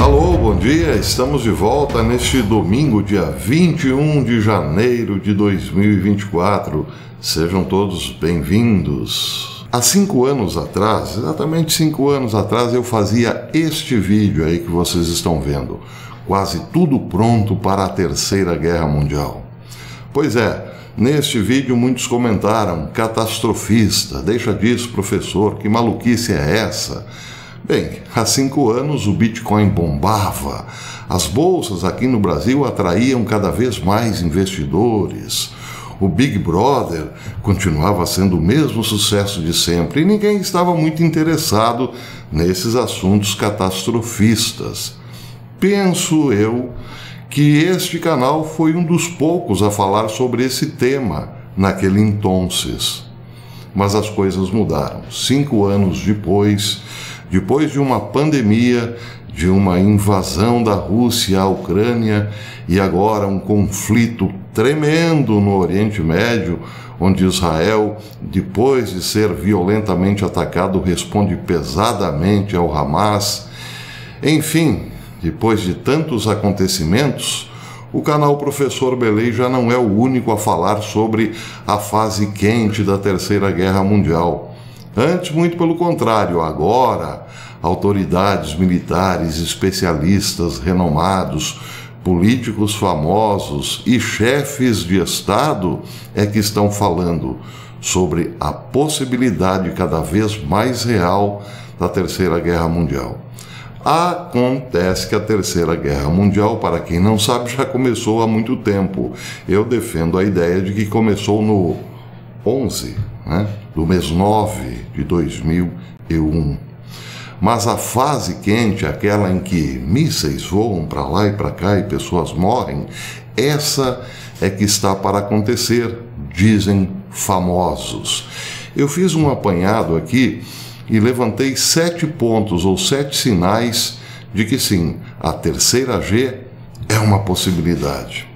Alô, bom dia, estamos de volta neste domingo, dia 21 de janeiro de 2024. Sejam todos bem-vindos. Há 5 anos atrás, exatamente 5 anos atrás, eu fazia este vídeo aí que vocês estão vendo. Quase tudo pronto para a Terceira Guerra Mundial. Pois é, neste vídeo muitos comentaram, catastrofista, deixa disso, professor, que maluquice é essa? Bem, há 5 anos o Bitcoin bombava, as bolsas aqui no Brasil atraíam cada vez mais investidores, o Big Brother continuava sendo o mesmo sucesso de sempre e ninguém estava muito interessado nesses assuntos catastrofistas. Penso eu que este canal foi um dos poucos a falar sobre esse tema naquele entonces. Mas as coisas mudaram. 5 anos depois de uma pandemia, de uma invasão da Rússia à Ucrânia e agora um conflito tremendo no Oriente Médio, onde Israel, depois de ser violentamente atacado, responde pesadamente ao Hamas. Enfim, depois de tantos acontecimentos, o canal Professor Belei já não é o único a falar sobre a fase quente da Terceira Guerra Mundial. Antes, muito pelo contrário, agora, autoridades militares, especialistas renomados, políticos famosos e chefes de Estado é que estão falando sobre a possibilidade cada vez mais real da Terceira Guerra Mundial. Acontece que a Terceira Guerra Mundial, para quem não sabe, já começou há muito tempo. Eu defendo a ideia de que começou no 11, do mês 9 de 2001. Mas a fase quente, aquela em que mísseis voam para lá e para cá e pessoas morrem, essa é que está para acontecer, dizem famosos. Eu fiz um apanhado aqui e levantei 7 pontos ou 7 sinais de que sim, a terceira G é uma possibilidade.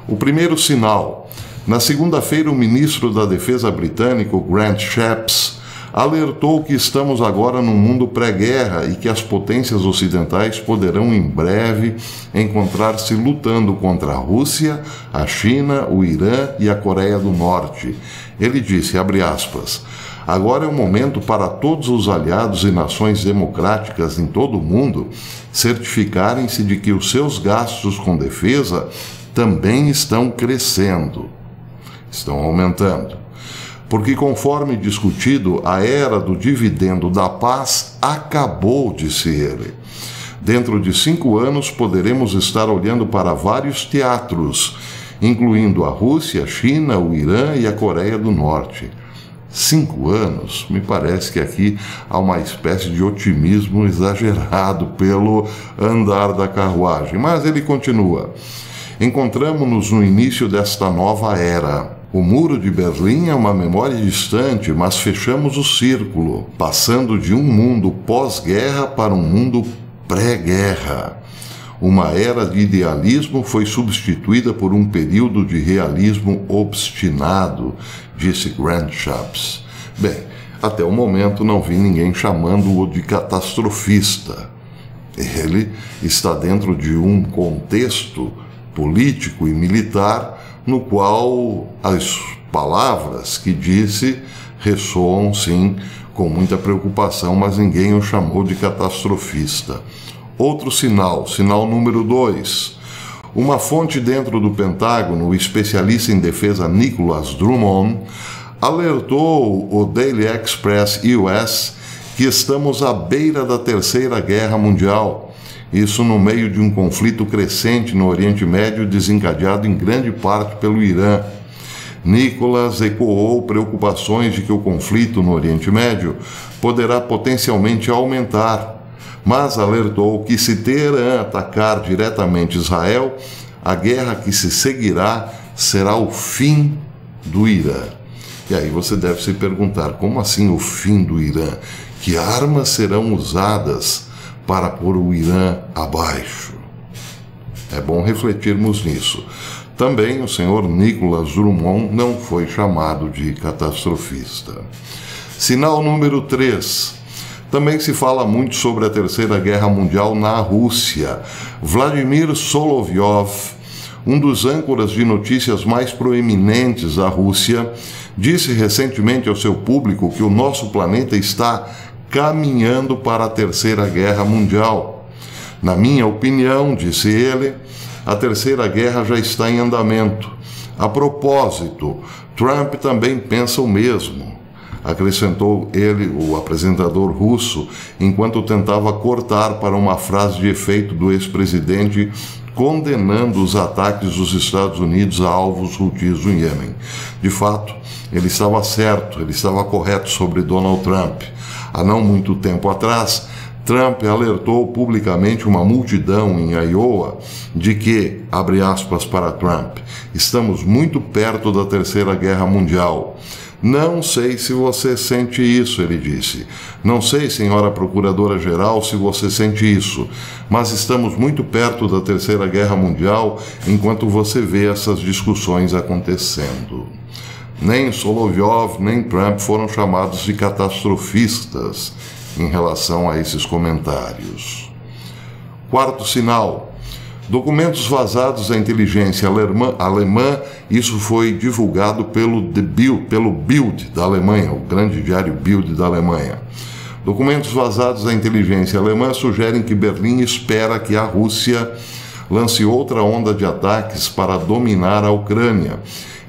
O primeiro sinal: na segunda-feira, o ministro da Defesa britânico, Grant Shapps, alertou que estamos agora num mundo pré-guerra e que as potências ocidentais poderão em breve encontrar-se lutando contra a Rússia, a China, o Irã e a Coreia do Norte. Ele disse, abre aspas, agora é o momento para todos os aliados e nações democráticas em todo o mundo certificarem-se de que os seus gastos com defesa também estão crescendo. Estão aumentando. Porque, conforme discutido, a era do dividendo da paz acabou, disse ele. Dentro de 5 anos, poderemos estar olhando para vários teatros, incluindo a Rússia, a China, o Irã e a Coreia do Norte. 5 anos? Me parece que aqui há uma espécie de otimismo exagerado pelo andar da carruagem. Mas ele continua. Encontramos-nos no início desta nova era. O muro de Berlim é uma memória distante, mas fechamos o círculo, passando de um mundo pós-guerra para um mundo pré-guerra. Uma era de idealismo foi substituída por um período de realismo obstinado, disse Grant Shapps. Bem, até o momento não vi ninguém chamando-o de catastrofista. Ele está dentro de um contexto político e militar no qual as palavras que disse ressoam, sim, com muita preocupação, mas ninguém o chamou de catastrofista. Outro sinal, sinal número 2. Uma fonte dentro do Pentágono, o especialista em defesa Nicholas Drummond, alertou o Daily Express US que estamos à beira da Terceira Guerra Mundial. Isso no meio de um conflito crescente no Oriente Médio, desencadeado em grande parte pelo Irã. Nicholas ecoou preocupações de que o conflito no Oriente Médio poderá potencialmente aumentar, mas alertou que se Teherã atacar diretamente Israel, a guerra que se seguirá será o fim do Irã. E aí você deve se perguntar, como assim o fim do Irã? Que armas serão usadas para pôr o Irã abaixo? É bom refletirmos nisso. Também o senhor Nicholas Drummond não foi chamado de catastrofista. Sinal número 3. Também se fala muito sobre a Terceira Guerra Mundial na Rússia. Vladimir Solovyov, um dos âncoras de notícias mais proeminentes da Rússia, disse recentemente ao seu público que o nosso planeta está caminhando para a Terceira Guerra Mundial. Na minha opinião, disse ele, a Terceira Guerra já está em andamento. A propósito, Trump também pensa o mesmo, acrescentou ele, o apresentador russo, enquanto tentava cortar para uma frase de efeito do ex-presidente condenando os ataques dos Estados Unidos a alvos houthis no Iêmen. De fato, ele estava certo, ele estava correto sobre Donald Trump. Há não muito tempo atrás, Trump alertou publicamente uma multidão em Iowa de que, abre aspas para Trump, estamos muito perto da Terceira Guerra Mundial. Não sei se você sente isso, ele disse. Não sei, senhora Procuradora-Geral, se você sente isso, mas estamos muito perto da Terceira Guerra Mundial enquanto você vê essas discussões acontecendo. Nem Solovyov nem Trump foram chamados de catastrofistas em relação a esses comentários. Quarto sinal. Documentos vazados da inteligência alemã, isso foi divulgado pelo Bild da Alemanha, o grande diário Bild da Alemanha. Documentos vazados da inteligência alemã sugerem que Berlim espera que a Rússia lance outra onda de ataques para dominar a Ucrânia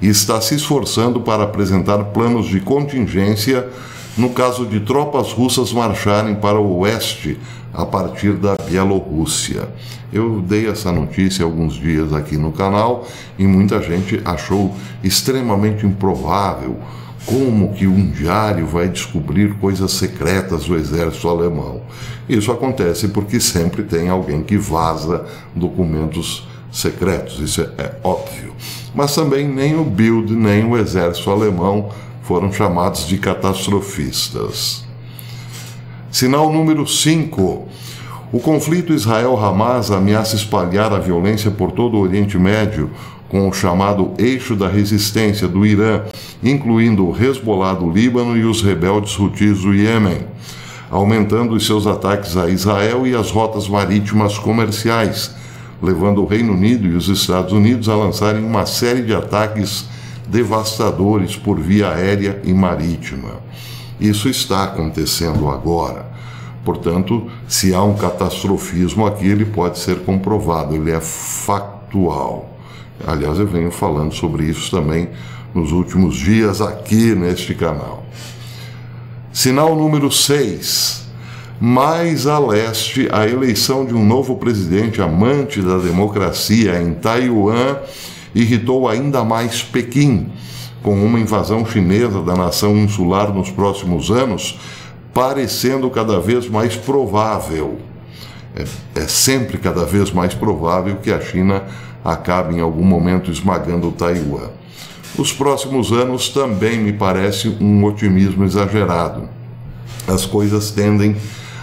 e está se esforçando para apresentar planos de contingência no caso de tropas russas marcharem para o oeste a partir da Bielorrússia. Eu dei essa notícia há alguns dias aqui no canal e muita gente achou extremamente improvável como que um diário vai descobrir coisas secretas do exército alemão. Isso acontece porque sempre tem alguém que vaza documentos secretos, isso é óbvio. Mas também nem o Bild nem o exército alemão foram chamados de catastrofistas. Sinal número 5. O conflito Israel-Hamas ameaça espalhar a violência por todo o Oriente Médio com o chamado Eixo da Resistência do Irã, incluindo o Hezbollah do Líbano e os rebeldes houthis do Iêmen, aumentando os seus ataques a Israel e as rotas marítimas comerciais, levando o Reino Unido e os Estados Unidos a lançarem uma série de ataques devastadores por via aérea e marítima. Isso está acontecendo agora. Portanto, se há um catastrofismo aqui, ele pode ser comprovado, ele é factual. Aliás, eu venho falando sobre isso também nos últimos dias aqui neste canal. Sinal número 6. Mais a leste, a eleição de um novo presidente amante da democracia em Taiwan irritou ainda mais Pequim, com uma invasão chinesa da nação insular nos próximos anos, parecendo cada vez mais provável. É sempre cada vez mais provável que a China acabe em algum momento esmagando Taiwan. Os próximos anos também me parece um otimismo exagerado. As coisas tendem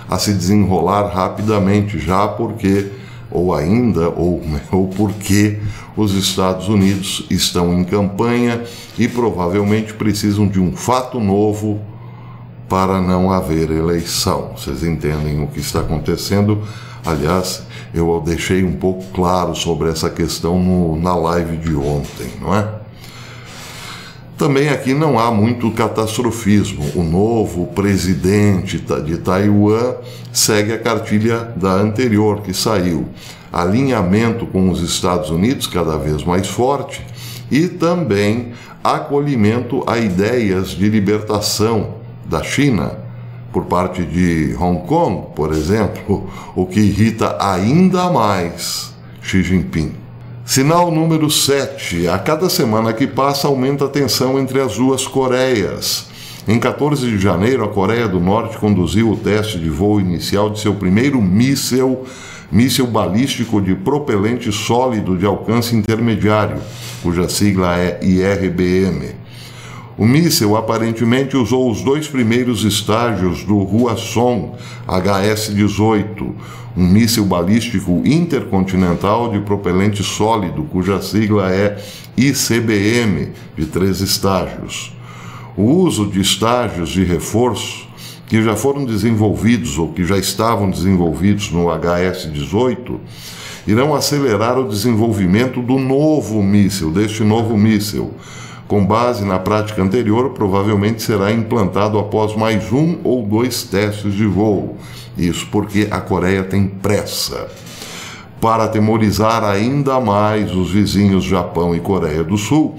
a se desenrolar rapidamente já porque, ou porque os Estados Unidos estão em campanha e provavelmente precisam de um fato novo para não haver eleição. Vocês entendem o que está acontecendo? Aliás, eu deixei um pouco claro sobre essa questão na live de ontem, não é? Também aqui não há muito catastrofismo. O novo presidente de Taiwan segue a cartilha da anterior que saiu. Alinhamento com os Estados Unidos cada vez mais forte e também acolhimento a ideias de libertação da China por parte de Hong Kong, por exemplo, o que irrita ainda mais Xi Jinping. Sinal número 7. A cada semana que passa aumenta a tensão entre as duas Coreias. Em 14 de janeiro, a Coreia do Norte conduziu o teste de voo inicial de seu primeiro míssil balístico de propelente sólido de alcance intermediário, cuja sigla é IRBM. O míssil aparentemente usou os 2 primeiros estágios do Hwasong HS-18, um míssil balístico intercontinental de propelente sólido, cuja sigla é ICBM, de 3 estágios. O uso de estágios de reforço que já foram desenvolvidos ou que já estavam desenvolvidos no HS-18 irão acelerar o desenvolvimento deste novo míssil. Com base na prática anterior, provavelmente será implantado após mais 1 ou 2 testes de voo. Isso porque a Coreia tem pressa. Para atemorizar ainda mais os vizinhos Japão e Coreia do Sul,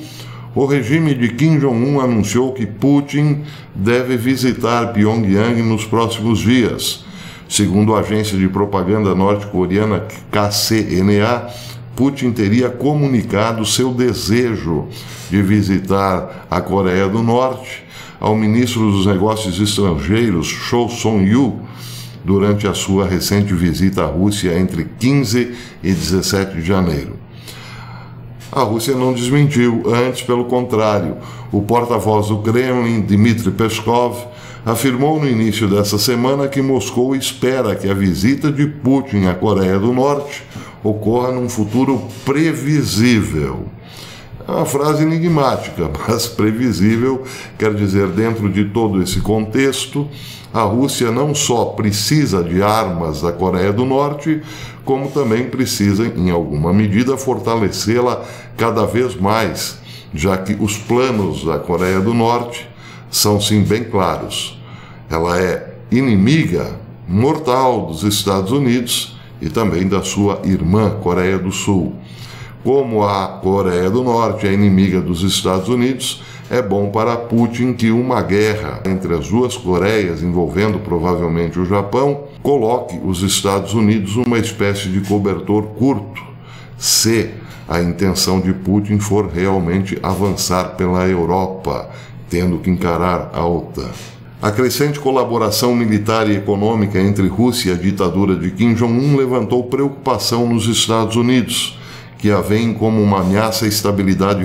o regime de Kim Jong-un anunciou que Putin deve visitar Pyongyang nos próximos dias. Segundo a agência de propaganda norte-coreana KCNA, Putin teria comunicado seu desejo de visitar a Coreia do Norte ao ministro dos Negócios Estrangeiros, Cho Son-yu, durante a sua recente visita à Rússia entre 15 e 17 de janeiro. A Rússia não desmentiu, antes, pelo contrário. O porta-voz do Kremlin, Dmitry Peskov, afirmou no início dessa semana que Moscou espera que a visita de Putin à Coreia do Norte ocorra num futuro previsível. É uma frase enigmática, mas previsível quer dizer, dentro de todo esse contexto, a Rússia não só precisa de armas da Coreia do Norte, como também precisa, em alguma medida, fortalecê-la cada vez mais, já que os planos da Coreia do Norte são, sim, bem claros. Ela é inimiga mortal dos Estados Unidos e também da sua irmã Coreia do Sul. Como a Coreia do Norte é inimiga dos Estados Unidos, é bom para Putin que uma guerra entre as duas Coreias, envolvendo provavelmente o Japão, coloque os Estados Unidos numa espécie de cobertor curto, se a intenção de Putin for realmente avançar pela Europa, tendo que encarar a OTAN. A crescente colaboração militar e econômica entre Rússia e a ditadura de Kim Jong-un levantou preocupação nos Estados Unidos, que a veem como uma ameaça à estabilidade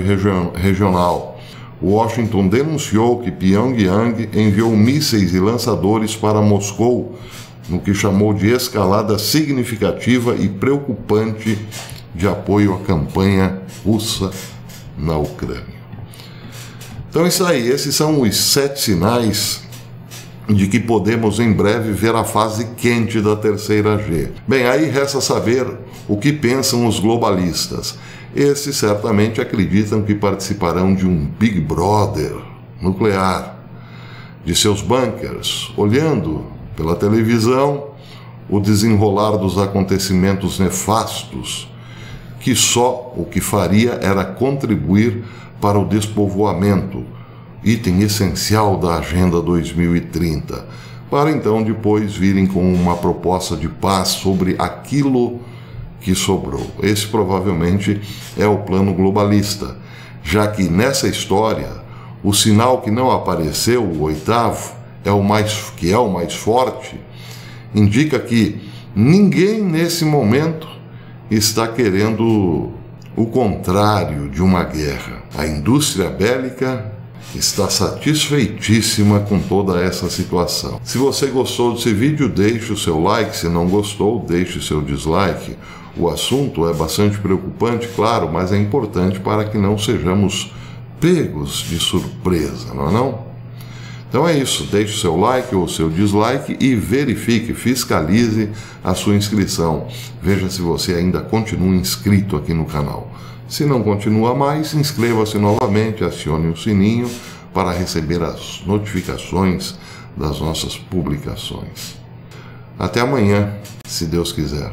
regional. Washington denunciou que Pyongyang enviou mísseis e lançadores para Moscou, no que chamou de escalada significativa e preocupante de apoio à campanha russa na Ucrânia. Então, isso aí, esses são os 7 sinais de que podemos em breve ver a fase quente da terceira G. Bem, aí resta saber o que pensam os globalistas. Esses certamente acreditam que participarão de um Big Brother nuclear, de seus bunkers, olhando pela televisão o desenrolar dos acontecimentos nefastos, que só o que faria era contribuir para o despovoamento, item essencial da Agenda 2030, para então depois virem com uma proposta de paz sobre aquilo que sobrou. Esse provavelmente é o plano globalista, já que nessa história o sinal que não apareceu, o 8º, é o mais forte, indica que ninguém nesse momento está querendo o contrário de uma guerra. A indústria bélica está satisfeitíssima com toda essa situação. Se você gostou desse vídeo, deixe o seu like. Se não gostou, deixe o seu dislike. O assunto é bastante preocupante, claro, mas é importante para que não sejamos pegos de surpresa, não é não? Então é isso, deixe o seu like ou o seu dislike e verifique, fiscalize a sua inscrição. Veja se você ainda continua inscrito aqui no canal. Se não continua mais, inscreva-se novamente, acione o sininho para receber as notificações das nossas publicações. Até amanhã, se Deus quiser.